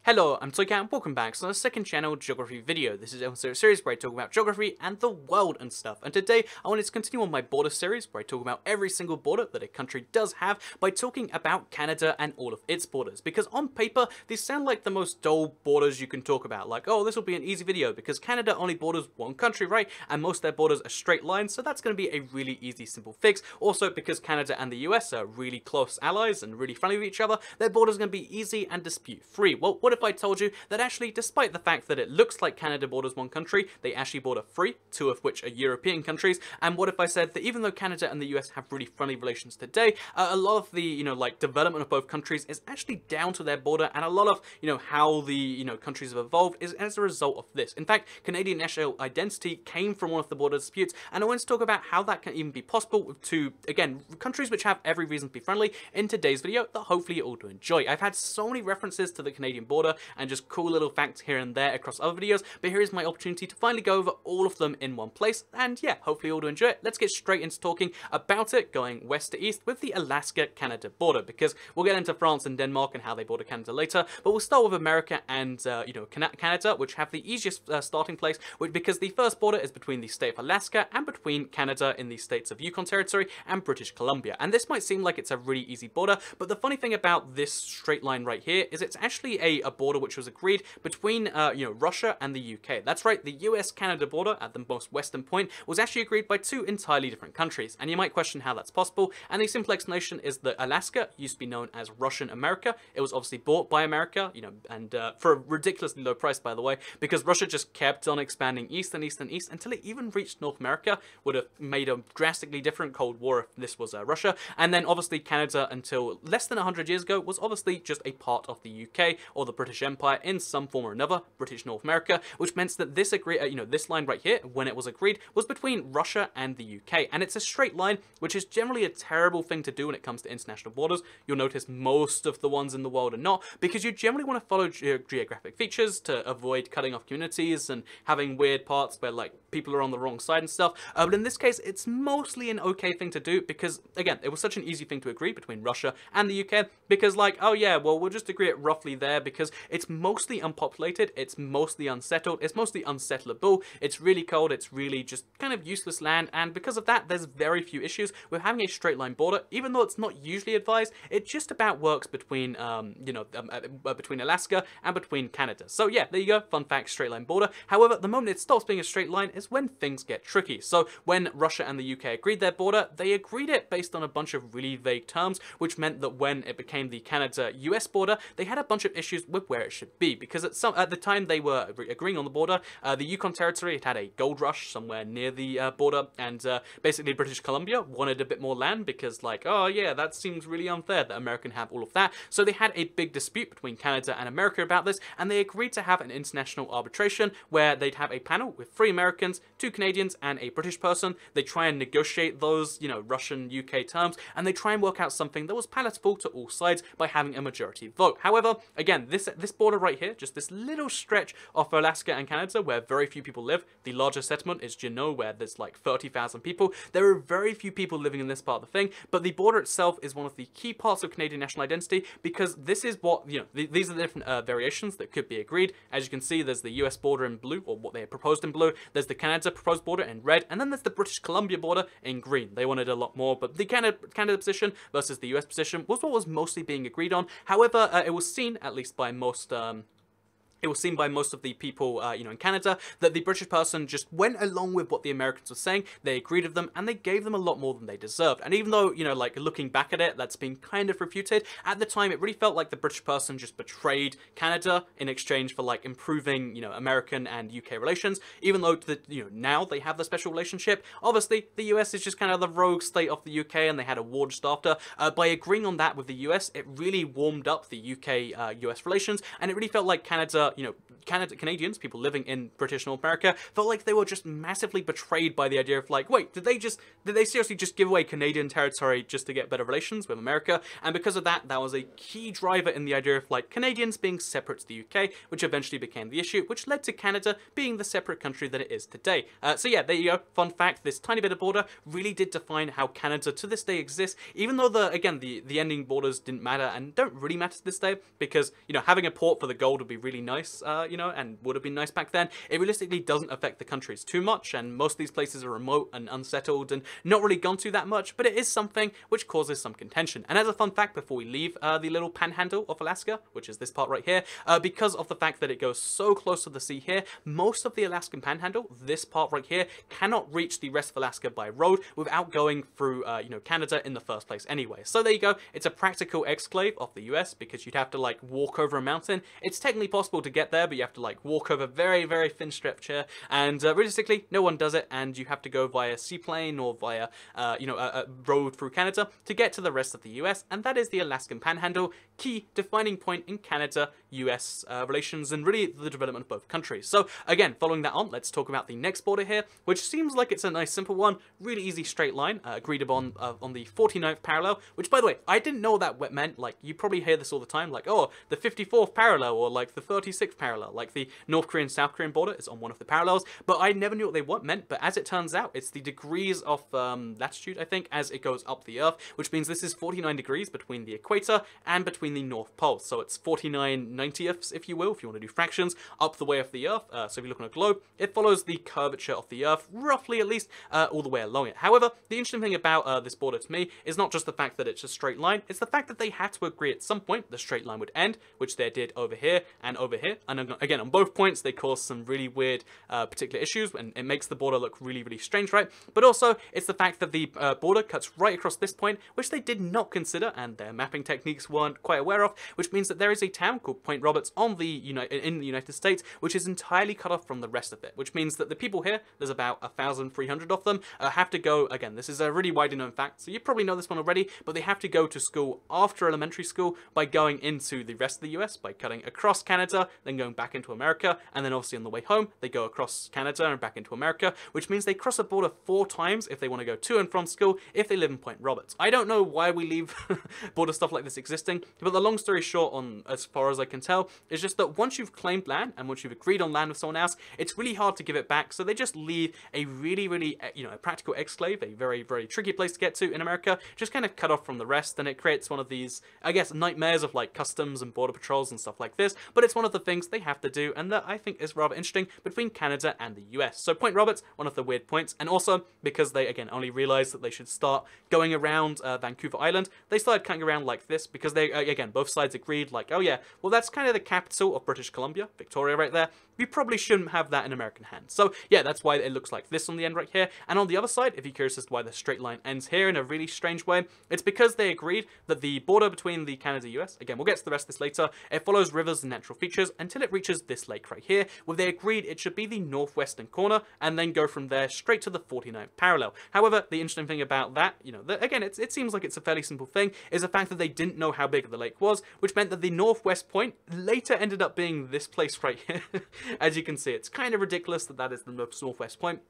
Hello, I'm Toycat and welcome back to our second channel geography video. This is also a series where I talk about geography and the world and stuff. And today I wanted to continue on my border series where I talk about every single border that a country does have by talking about Canada and all of its borders. Because on paper, these sound like the most dull borders you can talk about. Like, oh, this will be an easy video because Canada only borders one country, right? And most of their borders are straight lines, so that's going to be a really easy, simple fix. Also, because Canada and the US are really close allies and really friendly with each other, their borders are going to be easy and dispute-free. Well, what if I told you that actually, despite the fact that it looks like Canada borders one country, they actually border three, two of which are European countries? And what if I said that even though Canada and the US have really friendly relations today, a lot of the, development of both countries is actually down to their border, and a lot of, how the, countries have evolved is as a result of this. In fact, Canadian national identity came from one of the border disputes, and I want to talk about how that can even be possible with two, again, countries which have every reason to be friendly in today's video that hopefully you're all to enjoy. I've had so many references to the Canadian border and just cool little facts here and there across other videos, but here is my opportunity to finally go over all of them in one place, and yeah, hopefully you'll all enjoy it. Let's get straight into talking about it, going west to east with the Alaska-Canada border, because we'll get into France and Denmark and how they border Canada later, but we'll start with America and, Canada, which have the easiest starting place, because the first border is between the state of Alaska and between Canada in the states of Yukon Territory and British Columbia. And this might seem like it's a really easy border, but the funny thing about this straight line right here is it's actually a border which was agreed between, Russia and the UK. That's right, the US-Canada border at the most western point was actually agreed by two entirely different countries. And you might question how that's possible, and the simple explanation is that Alaska used to be known as Russian America. It was obviously bought by America, and for a ridiculously low price, by the way, because Russia just kept on expanding east and east and east until it even reached North America. Would have made a drastically different Cold War if this was Russia. And then obviously Canada, until less than 100 years ago, was obviously just a part of the UK or the British Empire in some form or another, British North America, which meant that this this line right here, when it was agreed, was between Russia and the UK. And it's a straight line, which is generally a terrible thing to do when it comes to international borders. You'll notice most of the ones in the world are not, because you generally want to follow geographic features to avoid cutting off communities and having weird parts where, like, people are on the wrong side and stuff. But in this case, it's mostly an okay thing to do because, again, it was such an easy thing to agree between Russia and the UK because, like, oh yeah, well, we'll just agree it roughly there because it's mostly unpopulated, it's mostly unsettled, it's mostly unsettleable, it's really cold, it's really just kind of useless land, and because of that, there's very few issues with having a straight line border. Even though it's not usually advised, it just about works between, between Alaska and between Canada. So yeah, there you go, fun fact, straight line border. However, the moment it stops being a straight line is when things get tricky. So when Russia and the UK agreed their border, they agreed it based on a bunch of really vague terms, which meant that when it became the Canada-US border, they had a bunch of issues with where it should be, because at the time they were agreeing on the border, the Yukon Territory had a gold rush somewhere near the border, and basically British Columbia wanted a bit more land because, like, oh yeah, that seems really unfair that America can have all of that. So they had a big dispute between Canada and America about this, and they agreed to have an international arbitration where they'd have a panel with 3 Americans, 2 Canadians, and a British person. They try and negotiate those, Russian-UK terms, and they try and work out something that was palatable to all sides by having a majority vote. However, again, this border right here, just this little stretch of Alaska and Canada where very few people live. The largest settlement is Juneau, where there's like 30,000 people. There are very few people living in this part of the thing, but the border itself is one of the key parts of Canadian national identity because this is what, these are the different variations that could be agreed. As you can see, there's the US border in blue, or what they had proposed in blue. There's the Canada proposed border in red, and then there's the British Columbia border in green. They wanted a lot more, but the Canada position versus the US position was what was mostly being agreed on. However, it was seen, at least by most of the people, in Canada, that the British person just went along with what the Americans were saying. They agreed with them, and they gave them a lot more than they deserved. And even though, looking back at it, that's been kind of refuted, at the time, it really felt like the British person just betrayed Canada in exchange for, like, improving, American and UK relations. Even though, now they have the special relationship. Obviously, the US is just kind of the rogue state of the UK, and they had a war just after. By agreeing on that with the US, it really warmed up the UK-US relations, and it really felt like Canada you know, Canadians, people living in British North America, felt like they were just massively betrayed by the idea of like, wait, did they seriously just give away Canadian territory just to get better relations with America? And because of that, that was a key driver in the idea of like Canadians being separate to the UK, which eventually became the issue, which led to Canada being the separate country that it is today. So yeah, there you go. Fun fact, this tiny bit of border really did define how Canada to this day exists, even though the ending borders didn't matter and don't really matter to this day, because, you know, having a port for the gold would be really nice, you know, and would have been nice back then. It realistically doesn't affect the countries too much, and most of these places are remote and unsettled and not really gone to that much, but it is something which causes some contention. And as a fun fact, before we leave the little panhandle of Alaska, which is this part right here, because of the fact that it goes so close to the sea here, most of the Alaskan panhandle, this part right here, cannot reach the rest of Alaska by road without going through, you know, Canada in the first place anyway. So there you go. It's a practical exclave of the US, because you'd have to like walk over a mountain. It's technically possible to get there, but you have to like walk over very, very thin stretch here, and realistically no one does it, and you have to go via seaplane or via you know, a road through Canada to get to the rest of the US, and that is the Alaskan Panhandle, key defining point in Canada-US relations and really the development of both countries. So again, following that on, let's talk about the next border here, which seems like it's a nice simple one, really easy straight line, agreed upon on the 49th parallel, which by the way, I didn't know what meant. Like, you probably hear this all the time, like, oh, the 54th parallel, or like the 36th parallel, like the North Korean-South Korean border is on one of the parallels, but I never knew what they meant. But as it turns out, it's the degrees of latitude, I think, as it goes up the Earth, which means this is 49 degrees between the equator and between the North Pole. So it's 49/90ths, if you will, if you want to do fractions, up the way of the Earth. So if you look on a globe, it follows the curvature of the Earth, roughly at least, all the way along it. However, the interesting thing about this border to me is not just the fact that it's a straight line, it's the fact that they had to agree at some point the straight line would end, which they did over here and over here. And again, on both points, they cause some really weird particular issues, and it makes the border look really, really strange, right? But also, it's the fact that the border cuts right across this point, which they did not consider, and their mapping techniques weren't quite aware of, which means that there is a town called Point Roberts in the United States, which is entirely cut off from the rest of it, which means that the people here, there's about 1,300 of them, have to go, again, this is a really widely known fact, so you probably know this one already, but they have to go to school after elementary school by going into the rest of the US, by cutting across Canada, then going back into America, and then obviously on the way home, they go across Canada and back into America, which means they cross a border 4 times if they want to go to and from school if they live in Point Roberts. I don't know why we leave border stuff like this existing, but the long story short, on as far as I can tell, is just that once you've claimed land and once you've agreed on land with someone else, it's really hard to give it back, so they just leave a really, really, you know, a practical exclave, a very, very tricky place to get to in America, just kind of cut off from the rest, and it creates one of these, I guess, nightmares of like customs and border patrols and stuff like this, but it's one of the things they have to do, and that I think is rather interesting between Canada and the US. So Point Roberts, one of the weird points, and also because they, again, only realized that they should start going around Vancouver Island, they started cutting around like this, because they, again, both sides agreed, like, oh yeah, well that's kind of the capital of British Columbia, Victoria right there, we probably shouldn't have that in American hands. So yeah, that's why it looks like this on the end right here. And on the other side, if you're curious as to why the straight line ends here in a really strange way, it's because they agreed that the border between the Canada-US, again, we'll get to the rest of this later, it follows rivers and natural features until it reaches this lake right here, where they agreed it should be the northwestern corner, and then go from there straight to the 49th parallel. However, the interesting thing about that, you know, again, it seems like it's a fairly simple thing, is the fact that they didn't know how big the lake was, which meant that the northwest point later ended up being this place right here. As you can see, it's kind of ridiculous that that is the northwest point.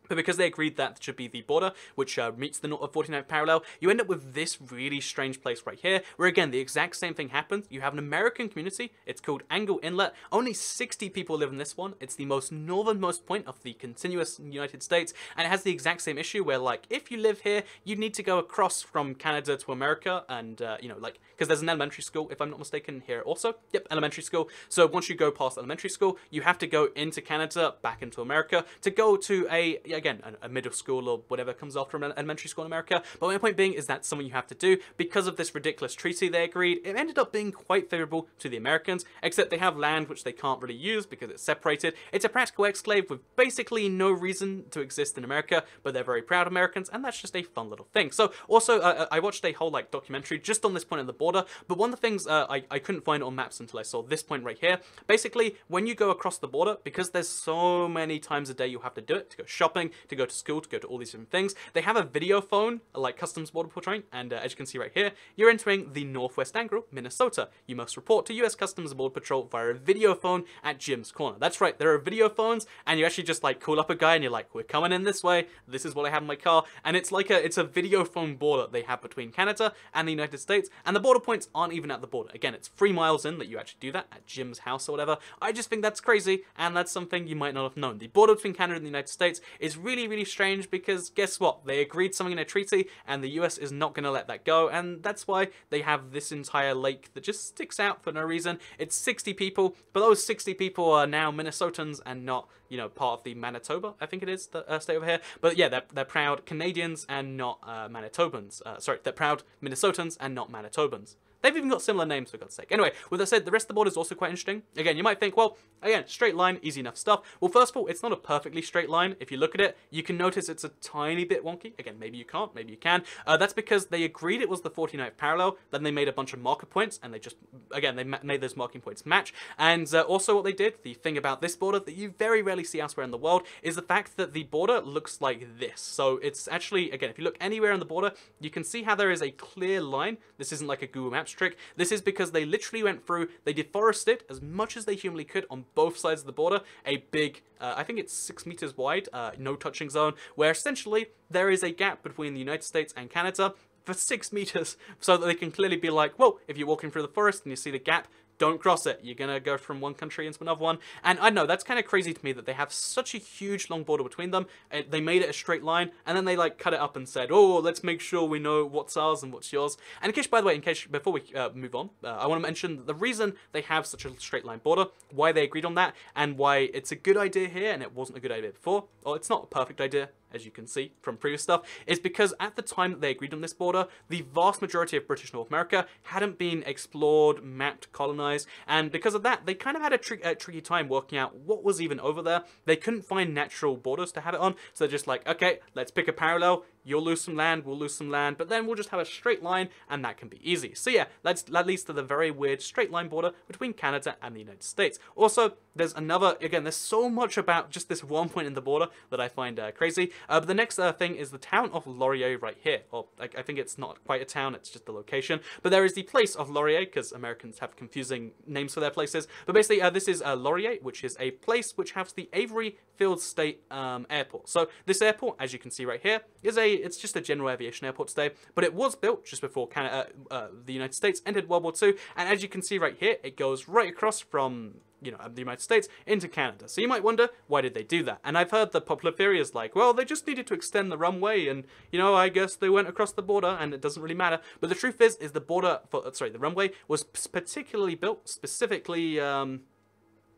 But because they agreed that should be the border, which meets the 49th parallel, you end up with this really strange place right here, where again, the exact same thing happens. You have an American community, it's called Angle Inlet, only 60 people live in this one, it's the most northernmost point of the continuous United States, and it has the exact same issue where, like, if you live here, you need to go across from Canada to America, and, you know, like, because there's an elementary school, if I'm not mistaken, here also. Yep, elementary school. So once you go past elementary school, you have to go into Canada, back into America, to go to again, a middle school or whatever comes after elementary school in America. But my point being is that's something you have to do. Because of this ridiculous treaty they agreed, it ended up being quite favorable to the Americans, except they have land which they can't really use because it's separated. It's a practical exclave with basically no reason to exist in America, but they're very proud Americans, and that's just a fun little thing. So also, I watched a whole like documentary just on this point in the border, but one of the things I couldn't find on maps until I saw this point right here. Basically, when you go across the border, because there's so many times a day you have to do it, to go shopping, traveling, to go to school, to go to all these different things. They have a video phone, like Customs Border Patrol, and as you can see right here, you're entering the northwest angle, Minnesota. You must report to US Customs and Border Patrol via a video phone at Jim's Corner. That's right, there are video phones, and you actually just like call up a guy and you're like, we're coming in this way, this is what I have in my car, and it's like it's a video phone border they have between Canada and the United States, and the border points aren't even at the border. Again, it's 3 miles in that you actually do that at Jim's house or whatever. I just think that's crazy, and that's something you might not have known. The border between Canada and the United States is really, really strange because guess what? They agreed something in a treaty, and the US is not going to let that go, and that's why they have this entire lake that just sticks out for no reason. It's 60 people, but those 60 people are now Minnesotans and not, you know, part of the Manitoba, I think it is, the state over here. But yeah, they're proud Canadians and not Manitobans. Sorry, they're proud Minnesotans and not Manitobans. They've even got similar names, for God's sake. Anyway, with that said, the rest of the border is also quite interesting. Again, you might think, well, again, straight line, easy enough stuff. Well, first of all, it's not a perfectly straight line. If you look at it, you can notice it's a tiny bit wonky. Again, maybe you can't, maybe you can. That's because they agreed it was the 49th parallel, then they made a bunch of marker points, and they just, again, they made those marking points match. And also what they did, the thing about this border that you very rarely see elsewhere in the world, is the fact that the border looks like this. So it's actually, again, if you look anywhere on the border, you can see how there is a clear line. This isn't like a Google Maps trick. This is because they literally went through, they deforested as much as they humanly could on both sides of the border, a big, I think it's 6 meters wide, no touching zone, where essentially there is a gap between the United States and Canada for 6 meters, so that they can clearly be like, well, if you're walking through the forest and you see the gap, don't cross it. You're gonna go from one country into another one. And I know, that's kind of crazy to me that they have such a huge long border between them. They made it a straight line, and then they like cut it up and said, oh, let's make sure we know what's ours and what's yours. And in case, by the way, before we move on, I want to mention that the reason they have such a straight line border, why they agreed on that, and why it's a good idea here and it wasn't a good idea before, or it's not a perfect idea, as you can see from previous stuff, is because at the time that they agreed on this border, the vast majority of British North America hadn't been explored, mapped, colonized, and because of that, they kind of had a tricky time working out what was even over there. They couldn't find natural borders to have it on, so they're just like, okay, let's pick a parallel. You'll lose some land, we'll lose some land, but then we'll just have a straight line, and that can be easy. So yeah, that leads to the very weird straight line border between Canada and the United States. Also, there's another, again, there's so much about just this one point in the border that I find crazy. But the next thing is the town of Laurier right here. Or I think it's not quite a town, it's just the location. But there is the place of Laurier, because Americans have confusing names for their places. But basically, this is Laurier, which is a place which has the Avery Field State Airport. So this airport, as you can see right here, is it's just a general aviation airport today, but it was built just before Canada, the United States entered World War II, and as you can see right here, it goes right across from, you know, the United States into Canada. So you might wonder, why did they do that? And I've heard the popular theory is like, well, they just needed to extend the runway, and, you know, I guess they went across the border, and it doesn't really matter. But the truth is the border, the runway was particularly built, specifically,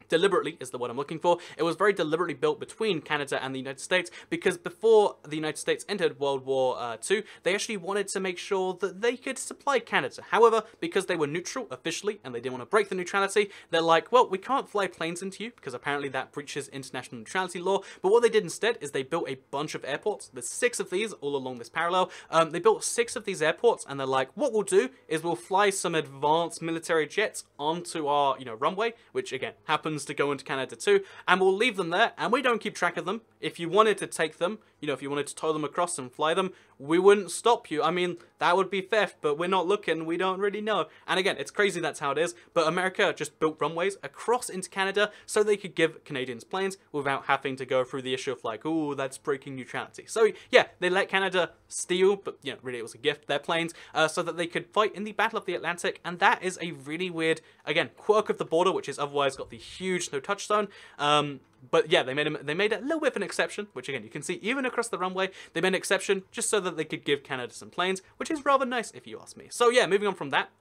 deliberately is the word I'm looking for. It was very deliberately built between Canada and the United States because before the United States entered World War II, they actually wanted to make sure that they could supply Canada. However, because they were neutral officially and they didn't want to break the neutrality, they're like, well, we can't fly planes into you because apparently that breaches international neutrality law. But what they did instead is they built a bunch of airports. There's 6 of these all along this parallel. They built 6 of these airports, and they're like, what we'll do is we'll fly some advanced military jets onto our, you know, runway, which again happens to go into Canada too, and we'll leave them there, and we don't keep track of them. If you wanted to take them, you know, if you wanted to tow them across and fly them, we wouldn't stop you. I mean, that would be theft, but we're not looking, we don't really know. And again, it's crazy that's how it is, but America just built runways across into Canada so they could give Canadians planes without having to go through the issue of like, oh, that's breaking neutrality. So yeah, they let Canada steal, but you know, really it was a gift, their planes, so that they could fight in the Battle of the Atlantic, and that is a really weird, again, quirk of the border, which is otherwise got the huge no touch zone. But yeah, they made a little bit of an exception, which again, you can see even across the runway, they made an exception just so that they could give Canada some planes, which is rather nice if you ask me. So yeah, moving on from that,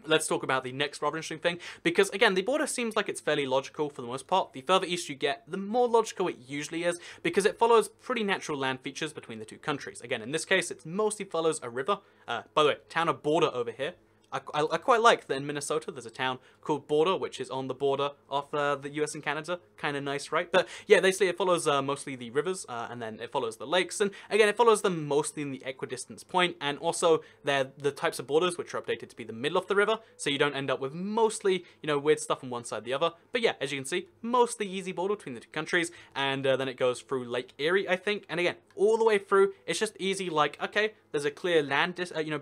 let's talk about the next rather interesting thing, because again, the border seems like it's fairly logical for the most part. The further east you get, the more logical it usually is, because it follows pretty natural land features between the two countries. Again, in this case, it mostly follows a river. By the way, town of Border over here. I quite like that in Minnesota there's a town called Border, which is on the border of the US and Canada. Kind of nice, right? But yeah, basically it follows mostly the rivers, and then it follows the lakes, and again it follows them mostly in the equidistance point, and also they're the types of borders which are updated to be the middle of the river, so you don't end up with mostly, you know, weird stuff on one side or the other. But yeah, as you can see, mostly easy border between the two countries, and then it goes through Lake Erie, I think, and again, all the way through, it's just easy, like, okay, there's a clear land,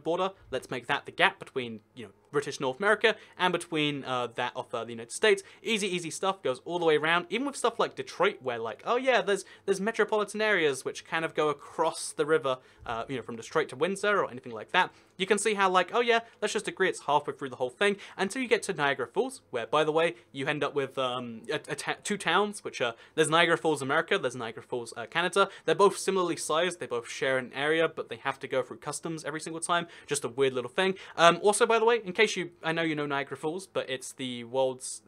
border, let's make that the gap between, you know, British North America and between that of the United States. Easy stuff, goes all the way around, even with stuff like Detroit, where like, oh yeah, there's metropolitan areas which kind of go across the river, you know, from Detroit to Windsor or anything like that. You can see how, like, oh yeah, let's just agree it's halfway through the whole thing, until you get to Niagara Falls, where, by the way, you end up with two towns, which are, there's Niagara Falls, America, there's Niagara Falls, Canada. They're both similarly sized, they both share an area, but they have to go through customs every single time. Just a weird little thing. Also, by the way, in case I know you know Niagara Falls, but it's the world's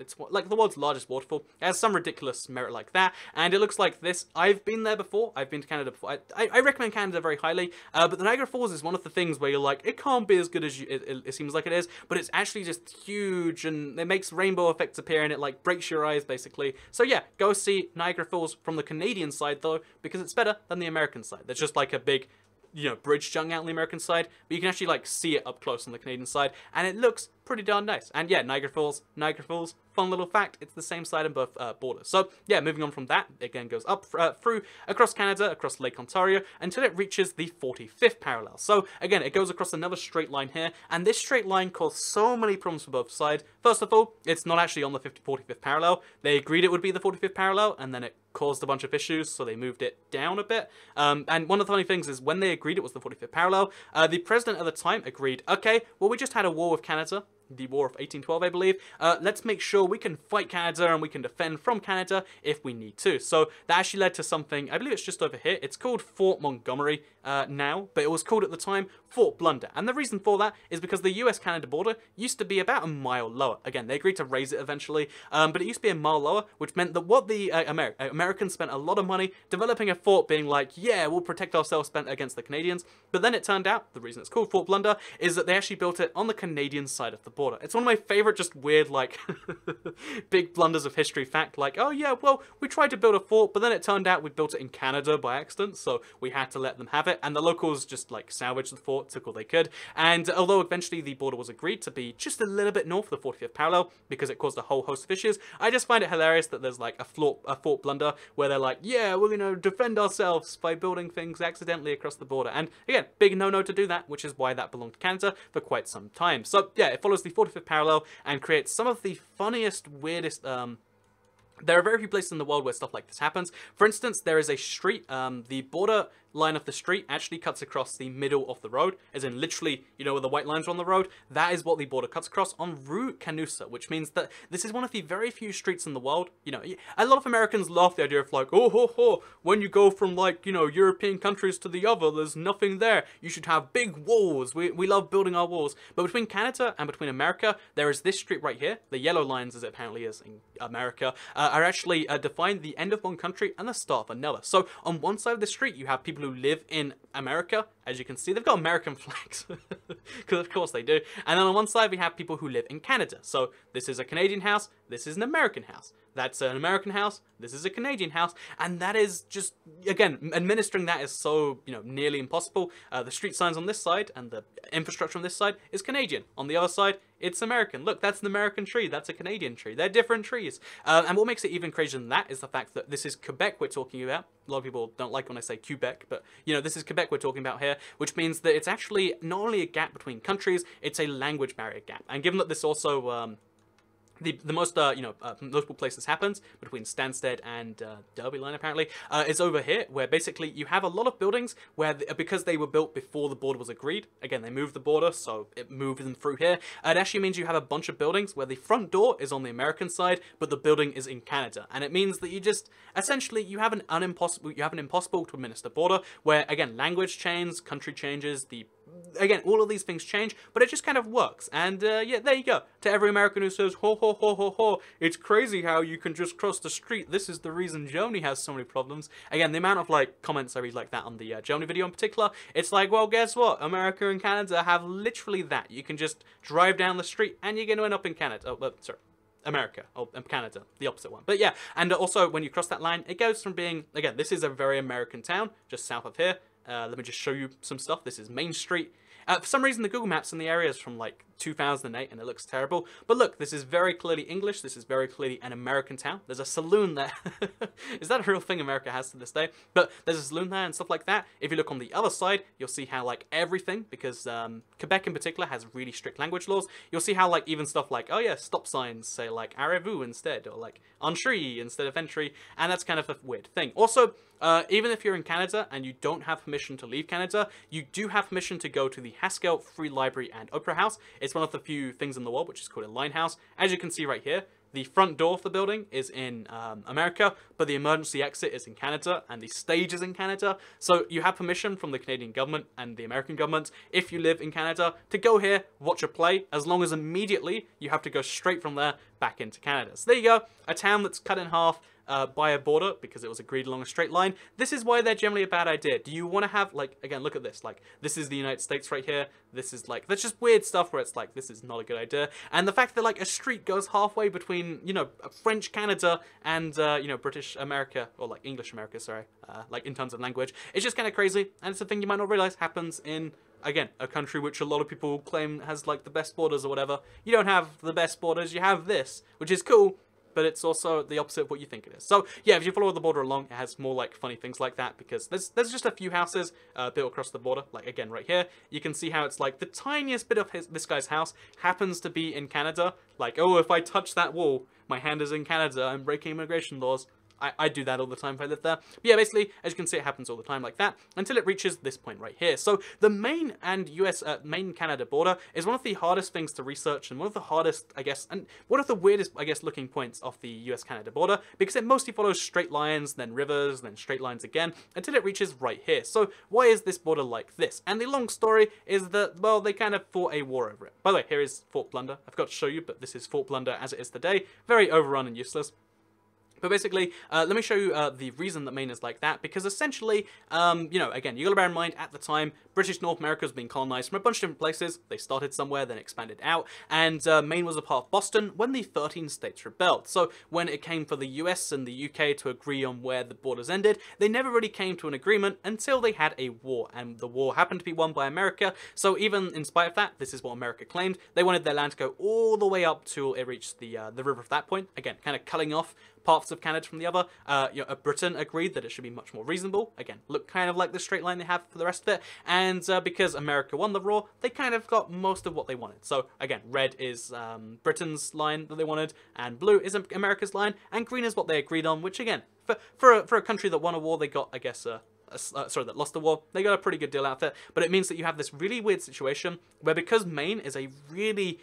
largest waterfall. It has some ridiculous merit like that, and it looks like this. I've been there before, I've been to Canada before. I recommend Canada very highly, but the Niagara Falls is one of the things where you're like, it can't be as good as it seems like it is, but it's actually just huge, and it makes rainbow effects appear, and it like breaks your eyes basically. So yeah, go see Niagara Falls from the Canadian side though, because it's better than the American side. There's just like a big, you know, bridge jutting out on the American side, but you can actually like see it up close on the Canadian side, and it looks pretty darn nice. And yeah, Niagara Falls, fun little fact, it's the same side in both borders. So yeah, moving on from that, it again goes up through across Canada, across Lake Ontario, until it reaches the 45th parallel. So again, it goes across another straight line here, and this straight line caused so many problems for both sides. First of all, it's not actually on the 45th parallel. They agreed it would be the 45th parallel, and then it caused a bunch of issues, so they moved it down a bit. And one of the funny things is, when they agreed it was the 45th parallel, the president at the time agreed, okay, well, we just had a war with Canada, the War of 1812, I believe. Let's make sure we can fight Canada and we can defend from Canada if we need to. So that actually led to something, I believe it's just over here. It's called Fort Montgomery now, but it was called at the time Fort Blunder. And the reason for that is because the US-Canada border used to be about a mile lower. Again, they agreed to raise it eventually, but it used to be a mile lower, which meant that what the Americans spent a lot of money developing a fort, being like, yeah, we'll protect ourselves against the Canadians. But then it turned out, the reason it's called Fort Blunder is that they actually built it on the Canadian side of the border. It's one of my favorite just weird, like, big blunders of history fact, like, oh yeah, well, we tried to build a fort, but then it turned out we built it in Canada by accident, so we had to let them have it, and the locals just, like, salvaged the fort, took all they could, and although eventually the border was agreed to be just a little bit north of the 45th parallel, because it caused a whole host of issues, I just find it hilarious that there's, like, a fort blunder, where they're like, yeah, we're gonna defend ourselves by building things accidentally across the border, and again, big no-no to do that, which is why that belonged to Canada for quite some time. So yeah, it follows the 45th parallel and creates some of the funniest, weirdest, there are very few places in the world where stuff like this happens. For instance, there is a street, the border line of the street actually cuts across the middle of the road, as in literally, you know, where the white lines are on the road, that is what the border cuts across on Rue Canusa, which means that this is one of the very few streets in the world. You know, a lot of Americans laugh the idea of like, oh ho ho, when you go from like, you know, European countries to the other, there's nothing there. You should have big walls. We love building our walls. But between Canada and between America, there is this street right here. The yellow lines, as it apparently is in America, are actually define the end of one country and the start of another. So on one side of the street, you have people who live in America. As you can see, they've got American flags, because of course they do. And then on one side, we have people who live in Canada. So this is a Canadian house, this is an American house. That's an American house, this is a Canadian house, and that is just, again, administering that is so, you know, nearly impossible. The street signs on this side and the infrastructure on this side is Canadian. On the other side, it's American. Look, that's an American tree, that's a Canadian tree. They're different trees. And what makes it even crazier than that is the fact that this is Quebec we're talking about. A lot of people don't like when I say Quebec, but, you know, this is Quebec we're talking about here, which means that it's actually not only a gap between countries, it's a language barrier gap. And given that this also, the most, notable place this happens, between Stansted and Derby Line apparently, is over here, where basically you have a lot of buildings where, because they were built before the border was agreed, again, they moved the border, so it moved them through here, it actually means you have a bunch of buildings where the front door is on the American side, but the building is in Canada, and it means that you just, essentially, you have an impossible to administer border, where, again, language changes, country changes, the again, all of these things change, but it just kind of works. And yeah, there you go. To every American who says, ho, ho, ho, ho, ho, it's crazy how you can just cross the street. This is the reason Germany has so many problems. Again, the amount of, like, comments I read like that on the Germany video in particular, it's like, well, guess what? America and Canada have literally that. You can just drive down the street and you're going to end up in Canada. Oh, sorry. America, or Canada, the opposite one. But yeah, and also when you cross that line, it goes from being, again, this is a very American town, just south of here. Let me just show you some stuff. This is Main Street. For some reason, the Google Maps in the area is from like 2008 and it looks terrible. But look, this is very clearly English. This is very clearly an American town. There's a saloon there. Is that a real thing America has to this day? But there's a saloon there and stuff like that. If you look on the other side, you'll see how like everything, because Quebec in particular has really strict language laws. You'll see how like even stuff like, oh yeah, stop signs say like "Arrêtez-vous" instead, or like "Entrez" instead of "Entry," and that's kind of a weird thing. Also, even if you're in Canada and you don't have permission to leave Canada, you do have permission to go to the Haskell Free Library and Opera House. It's one of the few things in the world which is called a line house. As you can see right here, the front door of the building is in America, but the emergency exit is in Canada, and the stage is in Canada. So you have permission from the Canadian government and the American government, if you live in Canada, to go here, watch a play, as long as immediately you have to go straight from there back into Canada. So there you go, a town that's cut in half by a border because it was agreed along a straight line. This is why they're generally a bad idea. Do you want to have, like, again, look at this, like, this is the United States right here. This is like, that's just weird stuff where it's like, this is not a good idea. And the fact that like a street goes halfway between, you know, French Canada and, you know, British America, or like English America, sorry, like in terms of language, it's just kind of crazy. And it's a thing you might not realize happens in, again, a country which a lot of people claim has like the best borders or whatever. You don't have the best borders, you have this, which is cool, but it's also the opposite of what you think it is. So yeah, if you follow the border along, it has more like funny things like that, because there's just a few houses built across the border. Like again, right here, you can see how it's like the tiniest bit of this guy's house happens to be in Canada. Like, oh, if I touch that wall, my hand is in Canada, I'm breaking immigration laws. I do that all the time if I live there. But yeah, basically, as you can see, it happens all the time like that until it reaches this point right here. So the Maine and Maine-Canada border is one of the hardest things to research, and one of the hardest, I guess, and one of the weirdest, I guess, looking points of the US-Canada border, because it mostly follows straight lines, then rivers, then straight lines again, until it reaches right here. So why is this border like this? And the long story is that, well, they kind of fought a war over it. By the way, here is Fort Blunder. I forgot to show you, but this is Fort Blunder as it is today. Very overrun and useless. But basically, let me show you the reason that Maine is like that, because essentially, you know, again, you gotta bear in mind, at the time, British North America was being colonized from a bunch of different places. They started somewhere, then expanded out, and Maine was a part of Boston when the 13 states rebelled. So when it came for the US and the UK to agree on where the borders ended, they never really came to an agreement until they had a war, and the war happened to be won by America. So even in spite of that, this is what America claimed. They wanted their land to go all the way up till it reached the river at that point. Again, kind of cutting off parts of Canada from the other. You know, Britain agreed that it should be much more reasonable. Again, look kind of like the straight line they have for the rest of it. And because America won the war, they kind of got most of what they wanted. So again, red is Britain's line that they wanted, and blue is America's line, and green is what they agreed on, which again, for a country that won a war, they got, I guess, sorry, that lost the war, they got a pretty good deal out of it. But it means that you have this really weird situation where, because Maine is a really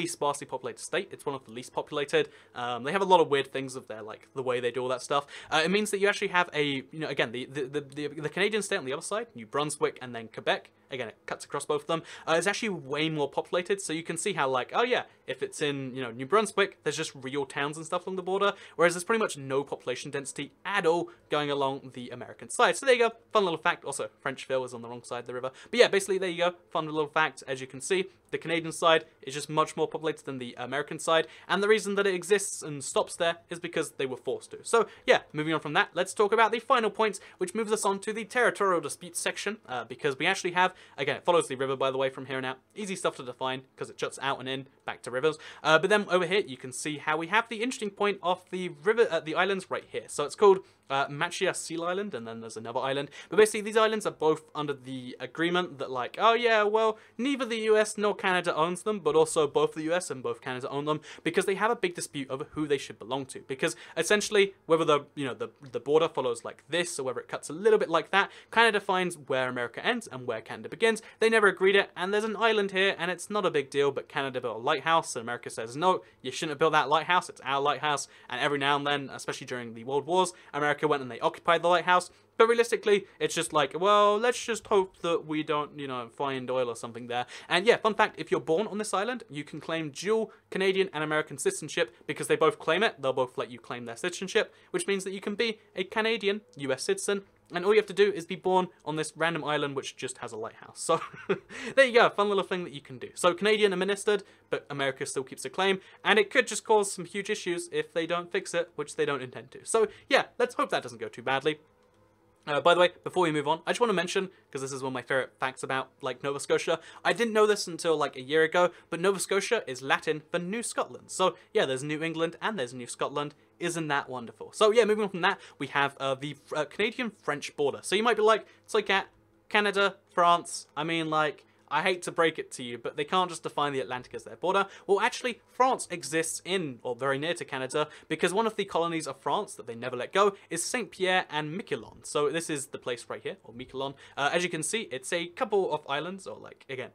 sparsely populated state, it's one of the least populated, they have a lot of weird things of their, like, the way they do all that stuff. It means that you actually have a, you know, again, the Canadian state on the other side, New Brunswick, and then Quebec, again, it cuts across both of them, is actually way more populated. So you can see how, like, oh yeah, if it's in, you know, New Brunswick, there's just real towns and stuff along the border, whereas there's pretty much no population density at all going along the American side. So there you go, fun little fact. Also, Frenchville is on the wrong side of the river. But yeah, basically, there you go, fun little fact. As you can see, the Canadian side is just much more populated than the American side, and the reason that it exists and stops there is because they were forced to. So yeah, moving on from that, let's talk about the final points, which moves us on to the territorial disputes section, because we actually have, again, it follows the river, by the way, from here on out. Easy stuff to define, because it juts out and in, back to rivers. But then over here, you can see how we have the interesting point of the river, the islands right here. So it's called Machia Seal Island, and then there's another island. But basically, these islands are both under the agreement that, like, oh yeah, well, neither the US nor Canada owns them, but also both the US and both Canada own them, because they have a big dispute over who they should belong to. Because essentially, whether the border follows like this, or whether it cuts a little bit like that, kind of defines where America ends and where Canada begins. They never agreed it, and there's an island here, and it's not a big deal, but Canada built a lighthouse, and America says, no, you shouldn't have built that lighthouse, it's our lighthouse. And every now and then, especially during the World Wars, America went and they occupied the lighthouse. But realistically, it's just like, well, let's just hope that we don't, you know, find oil or something there. And yeah, fun fact, if you're born on this island, you can claim dual Canadian and American citizenship because they both claim it. They'll both let you claim their citizenship, which means that you can be a Canadian US citizen. And all you have to do is be born on this random island which just has a lighthouse. So there you go, fun little thing that you can do. So Canadian administered, but America still keeps a claim, and it could just cause some huge issues if they don't fix it, which they don't intend to. So yeah, let's hope that doesn't go too badly. By the way, before we move on, I just want to mention, because this is one of my favorite facts about, like, Nova Scotia, I didn't know this until, like, a year ago, but Nova Scotia is Latin for New Scotland. So, yeah, there's New England and there's New Scotland. Isn't that wonderful? So, yeah, moving on from that, we have the Canadian-French border. So you might be like, it's like at Canada, France, I mean, like, I hate to break it to you, but they can't just define the Atlantic as their border. Well, actually, France exists in, or very near to Canada, because one of the colonies of France that they never let go is Saint-Pierre and Miquelon. So this is the place right here, or Miquelon. As you can see, it's a couple of islands, or like, again,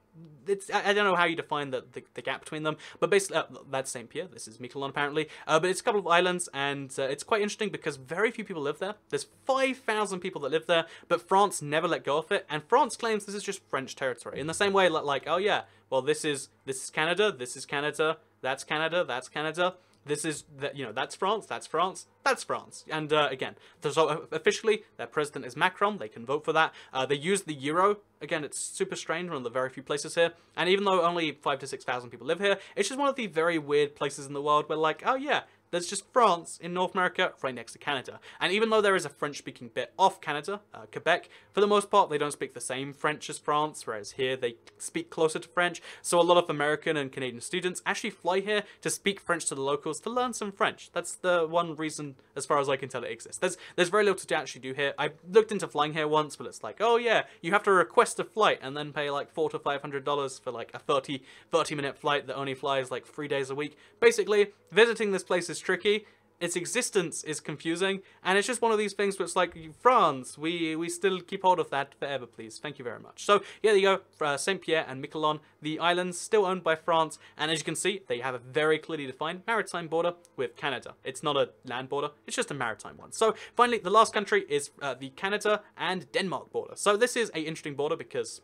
it's, I don't know how you define the gap between them, but basically, that's Saint-Pierre, this is Miquelon apparently, but it's a couple of islands, and it's quite interesting because very few people live there. There's 5,000 people that live there, but France never let go of it, and France claims this is just French territory. In the same way, like, oh yeah, well this is Canada, this is Canada, that's Canada, that's Canada, this is, you know, that's France, that's France, that's France. And again, so officially their president is Macron, they can vote for that. They use the euro. Again, it's super strange, one of the very few places here. And even though only 5,000 to 6,000 people live here, it's just one of the very weird places in the world where, like, oh yeah, there's just France in North America right next to Canada. And even though there is a French-speaking bit of Canada, Quebec, for the most part, they don't speak the same French as France, whereas here they speak closer to French. So a lot of American and Canadian students actually fly here to speak French to the locals to learn some French. That's the one reason, as far as I can tell, it exists. There's very little to actually do here. I looked into flying here once, but it's like, oh yeah, you have to request a flight and then pay like $400 to $500 for like a 30-minute flight that only flies like 3 days a week. Basically, visiting this place is tricky, its existence is confusing, and it's just one of these things where it's like, France, we still keep hold of that forever, please. Thank you very much. So, yeah, there you go, Saint-Pierre and Miquelon, the islands still owned by France, and as you can see, they have a very clearly defined maritime border with Canada. It's not a land border, it's just a maritime one. So, finally, the last country is the Canada and Denmark border. So, this is an interesting border because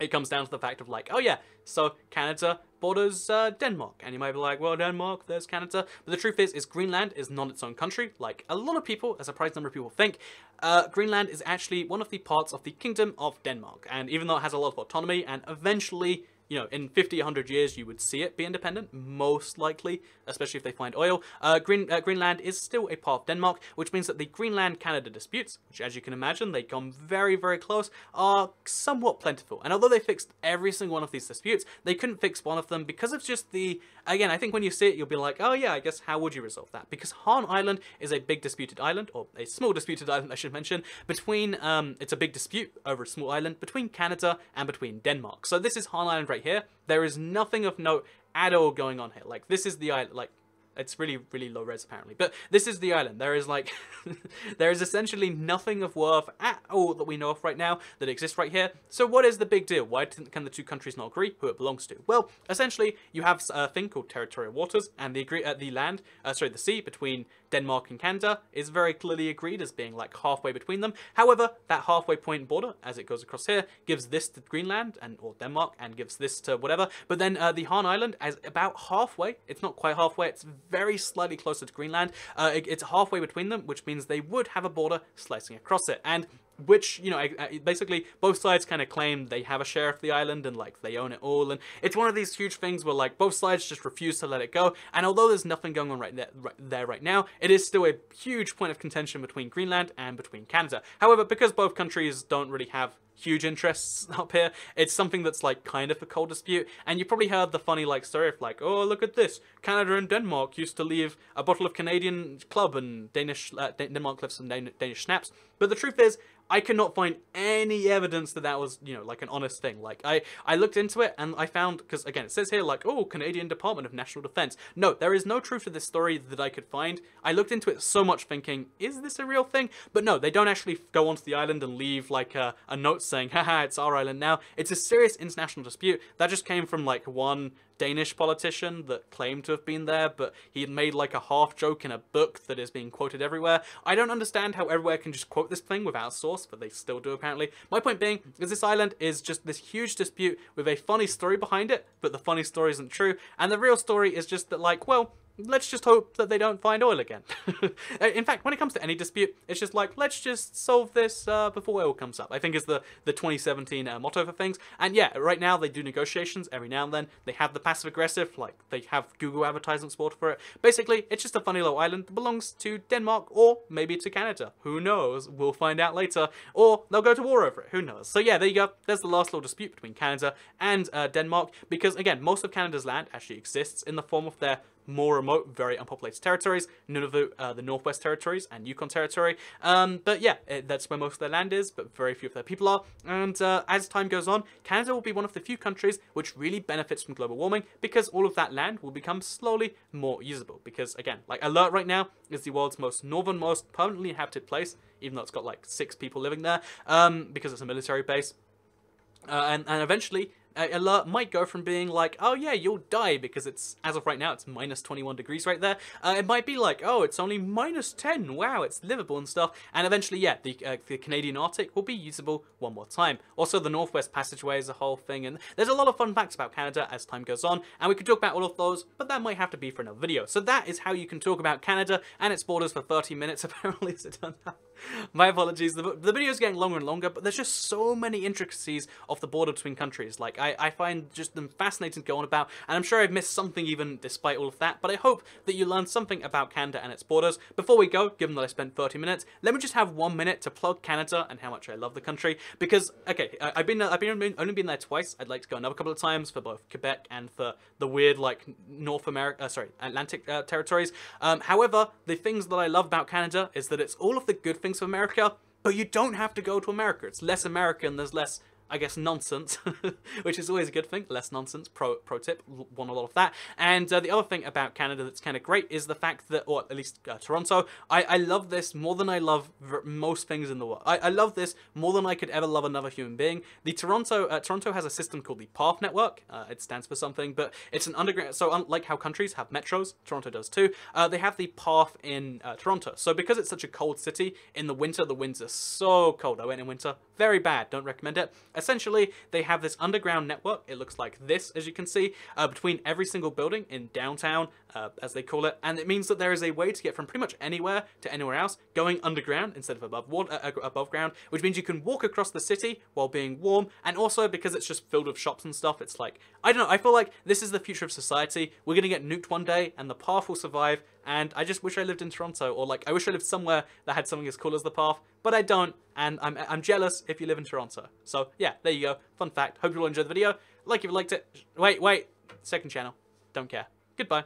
it comes down to the fact of like, oh yeah, so Canada borders Denmark, and you might be like, well, Denmark, there's Canada, but the truth is Greenland is not its own country, like a lot of people, a surprising number of people think. Greenland is actually one of the parts of the Kingdom of Denmark, and even though it has a lot of autonomy, and eventually, you know, in 50, 100 years, you would see it be independent, most likely, especially if they find oil. Greenland is still a part of Denmark, which means that the Greenland-Canada disputes, which as you can imagine, they come very, very close, are somewhat plentiful. And although they fixed every single one of these disputes, they couldn't fix one of them because of just the, again, I think when you see it, you'll be like, oh yeah, I guess how would you resolve that? Because Han Island is a big disputed island, or a small disputed island, I should mention, between, it's a big dispute over a small island between Canada and between Denmark. So this is Han Island right here. There is nothing of note at all going on here. Like, this is the island, like, it's really, really low res apparently, but this is the island. There is like, there is essentially nothing of worth at all that we know of right now that exists right here. So what is the big deal? Why can the two countries not agree who it belongs to? Well, essentially, you have a thing called territorial waters, and the sea between Denmark and Canada is very clearly agreed as being like halfway between them. However, that halfway point border, as it goes across here, gives this to Greenland or Denmark, and gives this to whatever. But then the Han Island is about halfway. It's not quite halfway. It's very slightly closer to Greenland. It's halfway between them, which means they would have a border slicing across it. And which, you know, basically both sides kind of claim they have a share of the island and like they own it all, and it's one of these huge things where like both sides just refuse to let it go. And although there's nothing going on right now, it is still a huge point of contention between Greenland and between Canada. However, because both countries don't really have huge interests up here, it's something that's like kind of a cold dispute. And you probably heard the funny like story of like, oh, look at this, Canada and Denmark used to leave a bottle of Canadian club and Denmark left some Danish schnapps. But the truth is, I cannot find any evidence that that was, you know, like an honest thing. Like, I looked into it and I found, because again, it says here like, oh, Canadian Department of National Defense. No, there is no truth to this story that I could find. I looked into it so much thinking, is this a real thing? But no, they don't actually go onto the island and leave like a note vote saying, haha, it's our island now. It's a serious international dispute that just came from like one Danish politician that claimed to have been there, but he had made like a half joke in a book that is being quoted everywhere. I don't understand how everywhere can just quote this thing without source, but they still do apparently. My point being is this island is just this huge dispute with a funny story behind it, but the funny story isn't true, and the real story is just that, like, well, let's just hope that they don't find oil again. In fact, when it comes to any dispute, it's just like, let's just solve this before oil comes up, I think is the 2017 motto for things. And yeah, right now they do negotiations every now and then. They have the passive aggressive, like they have Google advertisements bought for it. Basically, it's just a funny little island that belongs to Denmark or maybe to Canada. Who knows? We'll find out later. Or they'll go to war over it. Who knows? So yeah, there you go. There's the last little dispute between Canada and Denmark, because again, most of Canada's land actually exists in the form of their more remote, very unpopulated territories, Nunavut, the Northwest Territories, and Yukon Territory. But yeah, that's where most of their land is, but very few of their people are. And as time goes on, Canada will be one of the few countries which really benefits from global warming, because all of that land will become slowly more usable. Because again, like Alert right now is the world's most northernmost permanently inhabited place, even though it's got like 6 people living there, because it's a military base. And eventually, Alert might go from being like, oh yeah, you'll die because it's, as of right now, it's minus 21 degrees right there. It might be like, oh, it's only minus 10. Wow, it's livable and stuff. And eventually, yeah, the Canadian Arctic will be usable one more time. Also, the Northwest Passageway is a whole thing. And there's a lot of fun facts about Canada as time goes on. And we could talk about all of those, but that might have to be for another video. So that is how you can talk about Canada and its borders for 30 minutes, apparently, as it turns out. My apologies, the video is getting longer and longer, but there's just so many intricacies of the border between countries. Like, I find just them fascinating to go on about, and I'm sure I've missed something even despite all of that, but I hope that you learned something about Canada and its borders. Before we go, given that I spent 30 minutes, let me just have 1 minute to plug Canada and how much I love the country, because, okay, I've only been there twice. I'd like to go another couple of times for both Quebec and for the weird, like, Atlantic territories. However, the things that I love about Canada is that it's all of the good things of America, but you don't have to go to America. It's less American, there's less, I guess, nonsense, which is always a good thing. Less nonsense, pro tip, want a lot of that. And the other thing about Canada that's kind of great is the fact that, or at least Toronto, I love this more than I love most things in the world. I love this more than I could ever love another human being. The Toronto has a system called the PATH network. It stands for something, but it's an underground, so unlike how countries have metros, Toronto does too, they have the PATH in Toronto. So because it's such a cold city, in the winter, the winds are so cold. I went in winter, very bad, don't recommend it. Essentially, they have this underground network, it looks like this, as you can see, between every single building in downtown, as they call it, and it means that there is a way to get from pretty much anywhere to anywhere else, going underground instead of above ground, which means you can walk across the city while being warm, and also because it's just filled with shops and stuff, it's like, I don't know, I feel like this is the future of society. We're gonna get nuked one day, and the PATH will survive, and I just wish I lived in Toronto, or like, I wish I lived somewhere that had something as cool as the PATH, but I don't, and I'm jealous if you live in Toronto. So yeah, there you go. Fun fact. Hope you all enjoyed the video. Like if you liked it. Wait. Second channel. Don't care. Goodbye.